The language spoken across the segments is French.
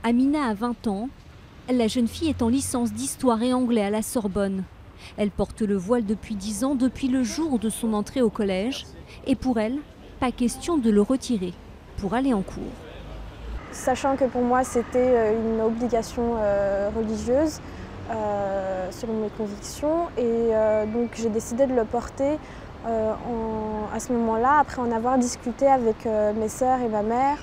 Amina a 20 ans. La jeune fille est en licence d'histoire et anglais à la Sorbonne. Elle porte le voile depuis 10 ans, depuis le jour de son entrée au collège. Et pour elle, pas question de le retirer pour aller en cours. Sachant que pour moi c'était une obligation religieuse selon mes convictions et donc j'ai décidé de le porter à ce moment-là, après en avoir discuté avec mes sœurs et ma mère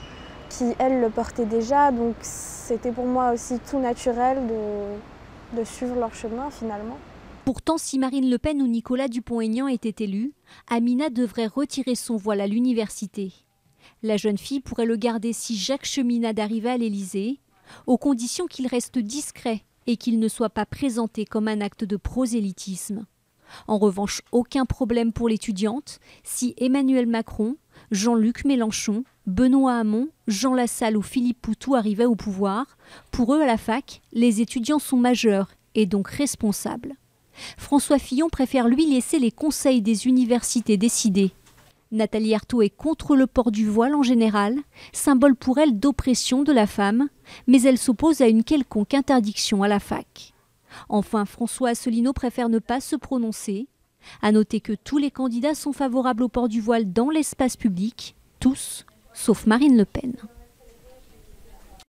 qui elles le portaient déjà, donc c'était pour moi aussi tout naturel de suivre leur chemin finalement. Pourtant, si Marine Le Pen ou Nicolas Dupont-Aignan étaient élus, Amina devrait retirer son voile à l'université. La jeune fille pourrait le garder si Jacques Cheminade arrivait à l'Élysée, aux conditions qu'il reste discret et qu'il ne soit pas présenté comme un acte de prosélytisme. En revanche, aucun problème pour l'étudiante si Emmanuel Macron, Jean-Luc Mélenchon, Benoît Hamon, Jean Lassalle ou Philippe Poutou arrivaient au pouvoir. Pour eux, à la fac, les étudiants sont majeurs et donc responsables. François Fillon préfère lui laisser les conseils des universités décider. Nathalie Arthaud est contre le port du voile en général, symbole pour elle d'oppression de la femme, mais elle s'oppose à une quelconque interdiction à la fac. Enfin, François Asselineau préfère ne pas se prononcer. À noter que tous les candidats sont favorables au port du voile dans l'espace public, tous, sauf Marine Le Pen.